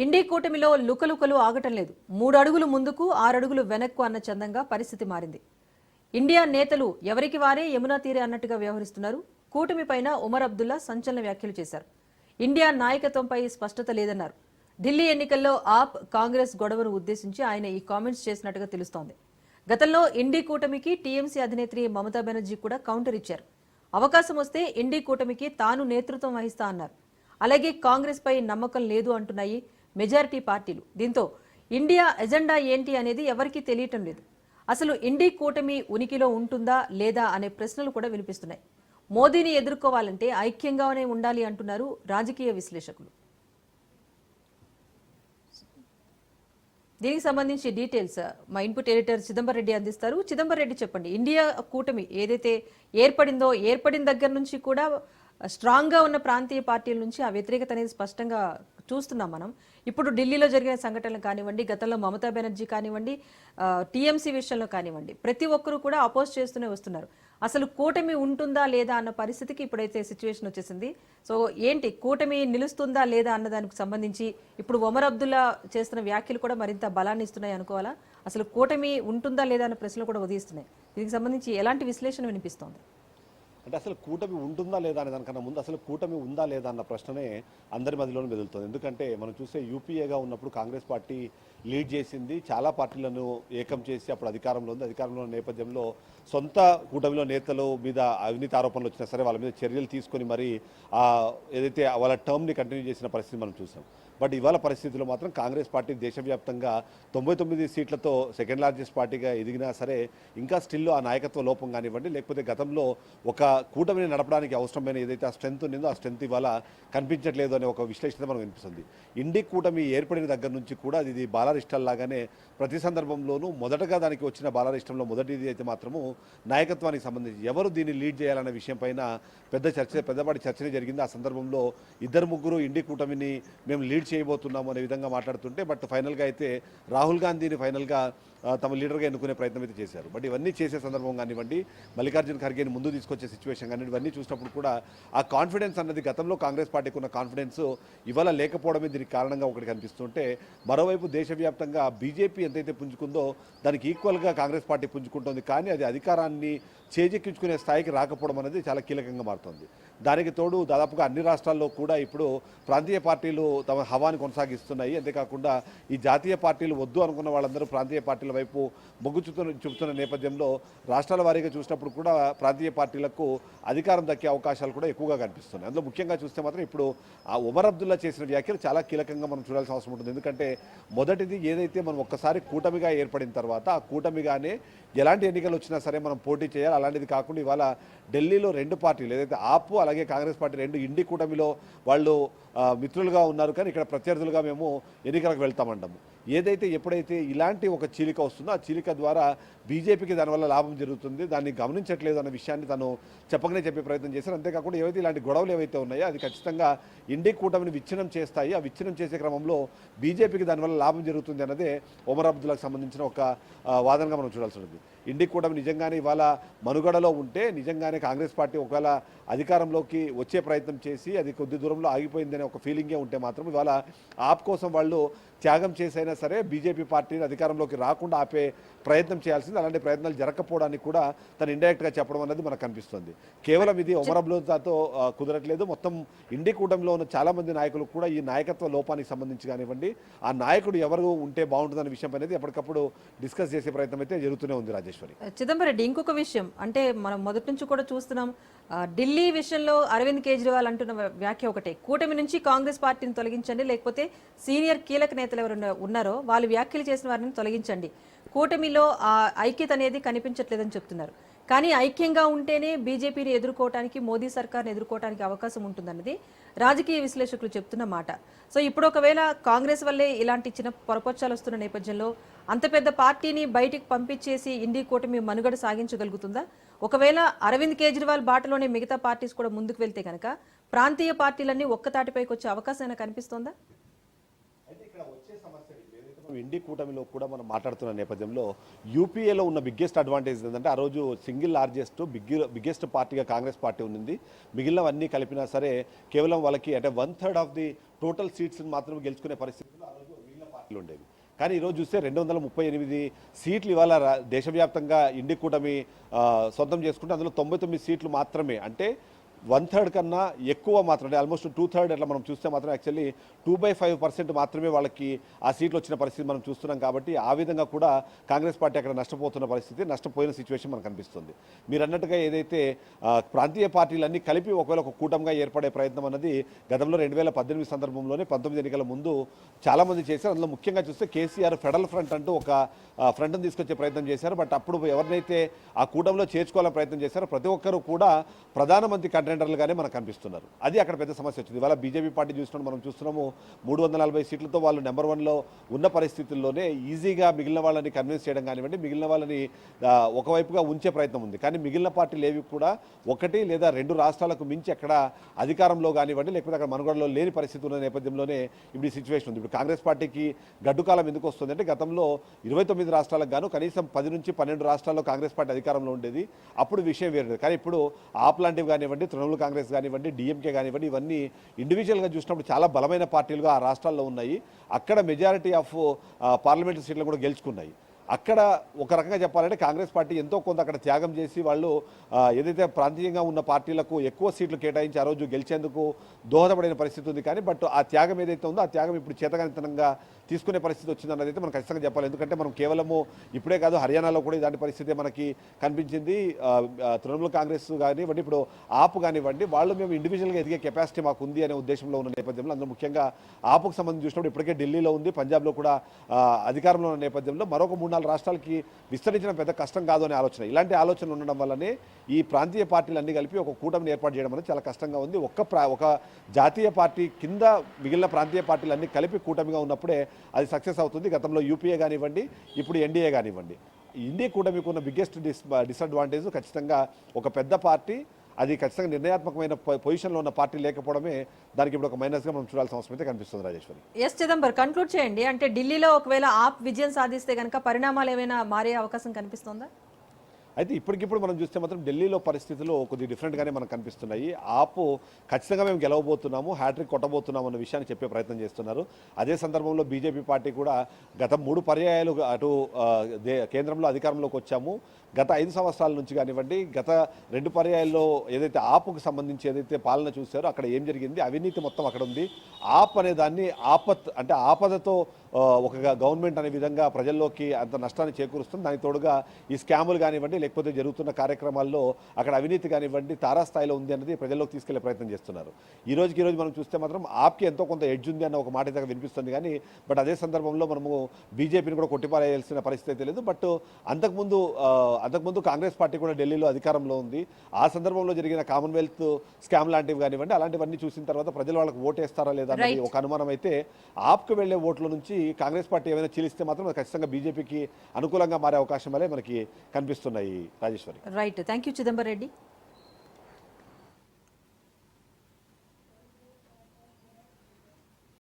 ఇండి కూటమిలో లుకలుకలు ఆగటం లేదు. 3 అడుగులు ముందుకు 6 అడుగులు వెనక్కు అన్న చందంగా పరిస్థితి మారింది. ఇండియా నేతలు ఎవరికి వారే యమునా తీరే అన్నట్టుగా వ్యవహరిస్తున్నారు. కూటమి పైన ఉమర్ అబ్దుల్లా సంచలన వ్యాఖ్యలు చేశారు. ఇండియా నాయకత్వంపై స్పష్టత లేదన్నారు. ఢిల్లీ ఎన్నికల్లో ఆప్ కాంగ్రెస్ గొడవను ఉద్దేశించి ఆయన ఈ కామెంట్స్ చేసినట్టుగా తెలుస్తోంది. గతంలో ఇండి కూటమికి టీఎంసీ అధినేత్రి మమతా బెనర్జీ కూడా కౌంటర్ ఇచ్చారు. అవకాశం వస్తే ఇండి కూటమికి తాను నేతృత్వం వహిస్తా అన్నారు. అలాగే కాంగ్రెస్ పై నమ్మకం లేదు అంటున్నాయి మెజారిటీ పార్టీలు. దీంతో ఇండియా ఎజెండా ఏంటి అనేది ఎవరికీ తెలియటం లేదు. అసలు ఇండి కూటమి ఉనికిలో ఉంటుందా లేదా అనే ప్రశ్నలు కూడా వినిపిస్తున్నాయి. మోదీని ఎదుర్కోవాలంటే ఐక్యంగానే ఉండాలి అంటున్నారు రాజకీయ విశ్లేషకులు. దీనికి సంబంధించి డీటెయిల్స్ మా ఇన్పుట్ ఎడిటర్ చిదంబర్ రెడ్డి అందిస్తారు. చిదంబర్ రెడ్డి, చెప్పండి. ఇండియా కూటమి ఏదైతే ఏర్పడిందో ఏర్పడిన దగ్గర నుంచి కూడా స్ట్రాంగ్ గా ఉన్న ప్రాంతీయ పార్టీల నుంచి ఆ వ్యతిరేకత అనేది స్పష్టంగా చూస్తున్నాం మనం. ఇప్పుడు ఢిల్లీలో జరిగిన సంఘటనలు కానివ్వండి, గతంలో మమతా బెనర్జీ కానివ్వండి, టీఎంసీ విషయంలో కానివ్వండి, ప్రతి ఒక్కరూ కూడా అపోజ్ చేస్తూనే వస్తున్నారు. అసలు కూటమి ఉంటుందా లేదా అన్న పరిస్థితికి ఇప్పుడైతే సిచ్యువేషన్ వచ్చేసింది. సో ఏంటి, కూటమి నిలుస్తుందా లేదా అన్న దానికి సంబంధించి ఇప్పుడు ఒమర్ అబ్దుల్లా చేస్తున్న వ్యాఖ్యలు కూడా మరింత బలాన్ని ఇస్తున్నాయి అనుకోవాలా? అసలు కూటమి ఉంటుందా లేదా అన్న ప్రశ్నలు కూడా ఉదయిస్తున్నాయి. దీనికి సంబంధించి ఎలాంటి విశ్లేషణ వినిపిస్తోంది? అంటే అసలు కూటమి ఉంటుందా లేదా అనే దానికన్నా ముందు అసలు కూటమి ఉందా లేదా అన్న ప్రశ్ననే అందరి మధ్యలోనే మెదులుతుంది. ఎందుకంటే మనం చూస్తే యూపీఏగా ఉన్నప్పుడు కాంగ్రెస్ పార్టీ లీడ్ చేసింది, చాలా పార్టీలను ఏకం చేసి అప్పుడు అధికారంలో ఉంది. అధికారంలో ఉన్న నేపథ్యంలో సొంత కూటమిలో నేతలు మీద అవినీతి ఆరోపణలు వచ్చినా సరే వాళ్ళ మీద చర్యలు తీసుకొని మరి ఏదైతే వాళ్ళ టర్మ్ని కంటిన్యూ చేసిన పరిస్థితి మనం చూసాం. బట్ ఇవాళ పరిస్థితుల్లో మాత్రం కాంగ్రెస్ పార్టీ దేశవ్యాప్తంగా 99 సీట్లతో సెకండ్ లార్జెస్ట్ పార్టీగా ఎదిగినా సరే ఇంకా స్టిల్ ఆ నాయకత్వ లోపం కానివ్వండి, లేకపోతే గతంలో ఒక కూటమిని నడపడానికి అవసరమైన ఏదైతే ఆ స్ట్రెంత్ ఉండిందో ఆ స్ట్రెంత్ ఇవాళ కనిపించట్లేదు అనే ఒక విశ్లేషణ మనకు వినిపిస్తుంది. ఇండి కూటమి ఏర్పడిన దగ్గర నుంచి కూడా ఇది బాలారిస్టల్లాగానే ప్రతి సందర్భంలోనూ మొదటగా దానికి వచ్చిన బాలారిష్టంలో మొదటిది అయితే మాత్రము నాయకత్వానికి సంబంధించి ఎవరు దీన్ని లీడ్ చేయాలనే విషయం పైన పెద్దపాటి చర్చనే జరిగింది. ఆ సందర్భంలో 2-3 ఇండి కూటమిని మేము లీడ్ చేయబోతున్నాము అనే విధంగా మాట్లాడుతుంటే, బట్ ఫైనల్గా అయితే రాహుల్ గాంధీని ఫైనల్గా తమ లీడర్గా ఎన్నుకునే ప్రయత్నం అయితే చేశారు. బట్ ఇవన్నీ చేసే సందర్భం కానివ్వండి, మల్లికార్జున ఖర్గేని ముందు తీసుకొచ్చే సిచ్యువేషన్ కానీ ఇవన్నీ చూసినప్పుడు కూడా ఆ కాన్ఫిడెన్స్ అన్నది గతంలో కాంగ్రెస్ పార్టీకి ఉన్న కాన్ఫిడెన్స్ ఇవాళ లేకపోవడమే దీనికి కారణంగా ఒకటి కనిపిస్తుంటే, మరోవైపు దేశవ్యాప్తంగా బీజేపీ ఎంతైతే పుంజుకుందో దానికి ఈక్వల్గా కాంగ్రెస్ పార్టీ పుంజుకుంటుంది. కానీ అది అధికారాన్ని చేజెక్కించుకునే స్థాయికి రాకపోవడం అనేది చాలా కీలకంగా మారుతుంది. దానికి తోడు దాదాపుగా అన్ని రాష్ట్రాల్లో కూడా ఇప్పుడు ప్రాంతీయ పార్టీలు తమ హవాని కొనసాగిస్తున్నాయి. అంతేకాకుండా ఈ జాతీయ పార్టీలు వద్దు అనుకున్న వాళ్ళందరూ ప్రాంతీయ పార్టీల వైపు మొగ్గు చూపుతున్న నేపథ్యంలో రాష్ట్రాల వారీగా చూసినప్పుడు కూడా ప్రాంతీయ పార్టీలకు అధికారం దక్కే అవకాశాలు కూడా ఎక్కువగా కనిపిస్తున్నాయి. అందులో ముఖ్యంగా చూస్తే మాత్రం ఇప్పుడు ఆ ఉమర్ అబ్దుల్లా చేసిన వ్యాఖ్యలు చాలా కీలకంగా మనం చూడాల్సిన అవసరం ఉంటుంది. ఎందుకంటే మొదటిది ఏదైతే మనం ఒక్కసారి కూటమిగా ఏర్పడిన తర్వాత ఆ కూటమిగానే ఎలాంటి ఎన్నికలు వచ్చినా సరే మనం పోటీ చేయాలి. అలాంటిది కాకుండా ఇవాళ ఢిల్లీలో 2 పార్టీలు ఏదైతే ఆప్ అలాగే కాంగ్రెస్ పార్టీ 2 ఇండి కూటమిలో వాళ్ళు మిత్రులుగా ఉన్నారు, కానీ ఇక్కడ ప్రత్యర్థులుగా మేము ఎన్నికలకు వెళ్తామంటాము. ఏదైతే ఎప్పుడైతే ఇలాంటి ఒక చీలిక వస్తుందో ఆ చీలిక ద్వారా బీజేపీకి దానివల్ల లాభం జరుగుతుంది, దాన్ని గమనించట్లేదు అన్న విషయాన్ని తను చెప్పకనే చెప్పే ప్రయత్నం చేశారు. అంతేకాకుండా ఏవైతే ఇలాంటి గొడవలు ఏవైతే ఉన్నాయో అది ఖచ్చితంగా ఇండి కూటమిని విచ్ఛిన్నం చేస్తాయి. ఆ విచ్ఛిన్నం చేసే క్రమంలో బీజేపీకి దానివల్ల లాభం జరుగుతుంది అన్నదే ఒమర్ అబ్దుల్లాకు సంబంధించిన ఒక వాదనగా మనం చూడాల్సి ఉంటుంది. ఇండి కూటమి నిజంగానే ఇవాళ మనుగడలో ఉంటే, నిజంగానే కాంగ్రెస్ పార్టీ ఒకవేళ అధికారంలోకి వచ్చే ప్రయత్నం చేసి అది కొద్ది దూరంలో ఆగిపోయిందనే ఒక ఫీలింగే ఉంటే మాత్రం ఇవాళ ఆప్ కోసం వాళ్ళు త్యాగం చేసైనా సరే బీజేపీ పార్టీని అధికారంలోకి రాకుండా ఆపే ప్రయత్నం చేయాల్సింది. అలాంటి ప్రయత్నాలు జరగకపోవడానికి కూడా తను ఇండైరెక్ట్గా చెప్పడం అనేది మనకు కనిపిస్తుంది. కేవలం ఇది ఒమర్ అబ్దుల్లాతో కుదరట్లేదు, మొత్తం ఇండి కూటమిలో ఉన్న చాలామంది నాయకులు కూడా ఈ నాయకత్వ లోపానికి సంబంధించి కానివ్వండి, ఆ నాయకుడు ఎవరు ఉంటే బాగుంటుందనే విషయం అనేది ఎప్పటికప్పుడు డిస్కస్ చేసే ప్రయత్నం అయితే జరుగుతూనే ఉంది. రాజేశ్వరి, చిదంబరం రెడ్డి, ఇంకొక విషయం అంటే మనం మొదటి నుంచి కూడా చూస్తున్నాం, ఢిల్లీ విషయంలో అరవింద్ కేజ్రీవాల్ అంటున్న వ్యాఖ్య ఒకటే, కూటమి నుంచి కాంగ్రెస్ పార్టీని తొలగించండి, లేకపోతే సీనియర్ కీలక నేతలు ఎవరు ఉన్నారో వాళ్ళు వ్యాఖ్యలు చేసిన వారిని తొలగించండి, కూటమిలో ఆ ఐక్యత అనేది కనిపించట్లేదని చెప్తున్నారు. కానీ ఐక్యంగా ఉంటేనే బీజేపీని ఎదుర్కోవడానికి, మోదీ సర్కార్ని ఎదుర్కోవడానికి అవకాశం ఉంటుందన్నది రాజకీయ విశ్లేషకులు చెప్తున్న మాట. సో ఇప్పుడు ఒకవేళ కాంగ్రెస్ వల్లే ఇలాంటి చిన్న పొరపచ్చాలు వస్తున్న నేపథ్యంలో అంత పెద్ద పార్టీని బయటికి పంపించేసి ఇండి కూటమి మనుగడ సాగించగలుగుతుందా? ఒకవేళ అరవింద్ కేజ్రీవాల్ బాటలోనే మిగతా పార్టీస్ కూడా ముందుకు వెళ్తే కనుక ప్రాంతీయ పార్టీలన్నీ ఒక్కతాటిపైకి వచ్చే అవకాశం కనిపిస్తోందా? అయితే ఇక్కడ వచ్చే సమస్య ఏదైతే ఇండి కూటమిలో కూడా మనం మాట్లాడుతున్న నేపథ్యంలో యూపీఏలో ఉన్న బిగ్గెస్ట్ అడ్వాంటేజ్ ఏంటంటే ఆ రోజు సింగిల్ లార్జెస్ట్ బిగ్గెస్ట్ పార్టీగా కాంగ్రెస్ పార్టీ ఉంది. మిగిలినవన్నీ కలిపినా సరే కేవలం వాళ్ళకి అంటే 1/3 ఆఫ్ ది టోటల్ సీట్స్ మాత్రమే గెలుచుకునే పరిస్థితుల్లో ఆ రోజు మిగిలిన పార్టీలు ఉండేవి. కానీ ఈరోజు చూస్తే 238 సీట్లు ఇవాళ దేశవ్యాప్తంగా ఇండి కూటమి సొంతం చేసుకుంటే అందులో 99 సీట్లు మాత్రమే, అంటే 1/3 కన్నా ఎక్కువ మాత్రం, అంటే ఆల్మోస్ట్ 2/3 అట్లా మనం చూస్తే మాత్రం యాక్చువల్లీ 2/5% మాత్రమే వాళ్ళకి ఆ సీట్లు వచ్చిన పరిస్థితి మనం చూస్తున్నాం. కాబట్టి ఆ విధంగా కూడా కాంగ్రెస్ పార్టీ అక్కడ నష్టపోతున్న పరిస్థితి, నష్టపోయిన సిచ్యువేషన్ మనకు కనిపిస్తుంది. మీరు అన్నట్టుగా ఏదైతే ప్రాంతీయ పార్టీలన్నీ కలిపి ఒకవేళ ఒక కూటమిగా ఏర్పడే ప్రయత్నం అన్నది గతంలో 2018 సందర్భంలోనే 19 ఎన్నికల ముందు చాలామంది చేశారు. అందులో ముఖ్యంగా చూస్తే కేసీఆర్ ఫెడరల్ ఫ్రంట్ అంటూ ఒక ఫ్రంట్ని తీసుకొచ్చే ప్రయత్నం చేశారు. బట్ అప్పుడు ఎవరినైతే ఆ కూటమిలో చేర్చుకోవాలని ప్రయత్నం చేశారో ప్రతి ఒక్కరు కూడా ప్రధానమంత్రి కంటెండర్లుగానే మనకు కనిపిస్తున్నారు. అది అక్కడ పెద్ద సమస్య వచ్చింది. ఇవాళ బీజేపీ పార్టీ చూసినప్పుడు మనం చూస్తున్నాము 340 సీట్లతో వాళ్ళు నెంబర్ 1లో ఉన్న పరిస్థితుల్లోనే ఈజీగా మిగిలిన వాళ్ళని కన్విన్స్ చేయడం కానివ్వండి, మిగిలిన వాళ్ళని ఒకవైపుగా ఉంచే ప్రయత్నం ఉంది. కానీ మిగిలిన పార్టీలు ఏవి కూడా 1 లేదా 2 రాష్ట్రాలకు మించి అక్కడ అధికారంలో కానివ్వండి లేకపోతే అక్కడ మనుగడలో లేని పరిస్థితి ఉన్న నేపథ్యంలోనే ఇప్పుడు ఈ సిచ్యువేషన్ ఉంది. ఇప్పుడు కాంగ్రెస్ పార్టీకి గడ్డుకాలం ఎందుకు వస్తుంది అంటే గతంలో 29 రాష్ట్రాలకు గాను కనీసం 10 నుంచి 12 రాష్ట్రాల్లో కాంగ్రెస్ పార్టీ అధికారంలో ఉండేది. అప్పుడు విషయం వేరేది. కానీ ఇప్పుడు ఆప్ లాంటివి కానివ్వండి, తృణమూల్ కాంగ్రెస్ కానివ్వండి, డిఎంకే కానివ్వండి, ఇవన్నీ ఇండివిజువల్గా చూసినప్పుడు చాలా బలమైన పార్టీలుగా ఆ రాష్ట్రాల్లో ఉన్నాయి. అక్కడ మెజారిటీ ఆఫ్ పార్లమెంటరీ సీట్లను కూడా గెలుచుకున్నాయి. అక్కడ ఒక రకంగా చెప్పాలంటే కాంగ్రెస్ పార్టీ ఎంతో కొంత అక్కడ త్యాగం చేసి వాళ్ళు ఏదైతే ప్రాంతీయంగా ఉన్న పార్టీలకు ఎక్కువ సీట్లు కేటాయించి ఆ రోజు గెలిచేందుకు దోహదపడిన పరిస్థితి ఉంది. కానీ బట్ ఆ త్యాగం ఏదైతే ఉందో ఆ త్యాగం ఇప్పుడు చేతగానితనంగా తీసుకునే పరిస్థితి వచ్చిందన్నది అయితే మనం ఖచ్చితంగా చెప్పాలి. ఎందుకంటే మనం కేవలము ఇప్పుడే కాదు, హర్యానాలో కూడా ఇలాంటి పరిస్థితి మనకి కనిపించింది. తృణమూల్ కాంగ్రెస్ కానివ్వండి, ఇప్పుడు ఆప్ కానివ్వండి, వాళ్ళు మేము ఇండివిజువల్గా ఎదిగే కెపాసిటీ మాకు ఉంది అనే ఉద్దేశంలో ఉన్న నేపథ్యంలో అందులో ముఖ్యంగా ఆప్కు సంబంధించి చూసినప్పుడు ఇప్పటికే ఢిల్లీలో ఉంది, పంజాబ్లో కూడా అధికారంలో ఉన్న నేపథ్యంలో మరొక 3-4 రాష్ట్రాలకి విస్తరించడం పెద్ద కష్టం కాదు అనే ఆలోచన. ఇలాంటి ఆలోచనలు ఉండడం వల్లనే ఈ ప్రాంతీయ పార్టీలు అన్ని కలిపి ఒక కూటమిని ఏర్పాటు చేయడం అనేది చాలా కష్టంగా ఉంది. ఒక జాతీయ పార్టీ కింద మిగిలిన ప్రాంతీయ పార్టీలు అన్ని కలిపి కూటమిగా ఉన్నప్పుడే అది సక్సెస్ అవుతుంది. గతంలో యూపీఏ కానివ్వండి, ఇప్పుడు ఎన్డీఏ కానివ్వండి. ఇండియా కూటమికి ఉన్న బిగ్గెస్ట్ డిసడ్వాంటేజ్ ఖచ్చితంగా ఒక పెద్ద పార్టీ అది ఖచ్చితంగా నిర్ణయాత్మకమైన పొజిషన్లో ఉన్న పార్టీ లేకపోవడమే దానికి ఇప్పుడు ఒక మైనస్గా మనం చూడాల్సిన అవసరం అయితే కనిపిస్తుంది. రాజేశ్వరి, ఎస్ చిదంబర్ కన్క్లూడ్ చేయండి. అంటే ఢిల్లీలో ఒకవేళ ఆప్ విజయం సాధిస్తే కనుక పరిణామాలు ఏమైనా మారే అవకాశం కనిపిస్తుందా? అయితే ఇప్పటికిప్పుడు మనం చూస్తే మాత్రం ఢిల్లీలో పరిస్థితులు కొద్దిగా డిఫరెంట్గానే మనకు కనిపిస్తున్నాయి. ఆపు ఖచ్చితంగా మేము గెలవబోతున్నాము, హ్యాట్రిక్ కొట్టబోతున్నాము అన్న విషయాన్ని చెప్పే ప్రయత్నం చేస్తున్నారు. అదే సందర్భంలో బీజేపీ పార్టీ కూడా గత 3 పర్యాయాలు అటు కేంద్రంలో అధికారంలోకి వచ్చాము, గత 5 సంవత్సరాల నుంచి కానివ్వండి, గత 2 పర్యాయాల్లో ఏదైతే ఆపుకు సంబంధించి ఏదైతే పాలన చూశారో అక్కడ ఏం జరిగింది, అవినీతి మొత్తం అక్కడ ఉంది. ఆప్ అనే దాన్ని అంటే ఆపదతో ఒక గవర్నమెంట్ అనే విధంగా ప్రజల్లోకి అంత నష్టాన్ని చేకూరుస్తుంది. దానికి తోడుగా ఈ స్కాములు కానివ్వండి లేకపోతే జరుగుతున్న కార్యక్రమాల్లో అక్కడ అవినీతి కానివ్వండి తారాస్థాయిలో ఉంది అన్నది ప్రజల్లోకి తీసుకెళ్లే ప్రయత్నం చేస్తున్నారు. ఈ రోజుకి మనం చూస్తే మాత్రం ఆప్కి ఎంతో కొంత ఎడ్జ్ ఉంది అన్న ఒక మాట అయితే వినిపిస్తుంది. కానీ బట్ అదే సందర్భంలో మనము బీజేపీని కూడా కొట్టిపారేయాల్సిన పరిస్థితి అయితే లేదు. బట్ అంతకుముందు కాంగ్రెస్ పార్టీ కూడా ఢిల్లీలో అధికారంలో ఉంది. ఆ సందర్భంలో జరిగిన కామన్వెల్త్ స్కామ్ లాంటివి కానివ్వండి, అలాంటివన్నీ చూసిన తర్వాత ప్రజలు వాళ్ళకి ఓటేస్తారా లేదా అన్నది ఒక అనుమానం అయితే ఆప్కు వెళ్లే ఓట్ల నుంచి కాంగ్రెస్ పార్టీ ఏమైనా చీలిస్తే మాత్రం ఖచ్చితంగా బీజేపీకి అనుకూలంగా మారే అవకాశం వల్లే మనకి కనిపిస్తున్నాయి. Rajeshwari, right, thank you Chidambar Reddy.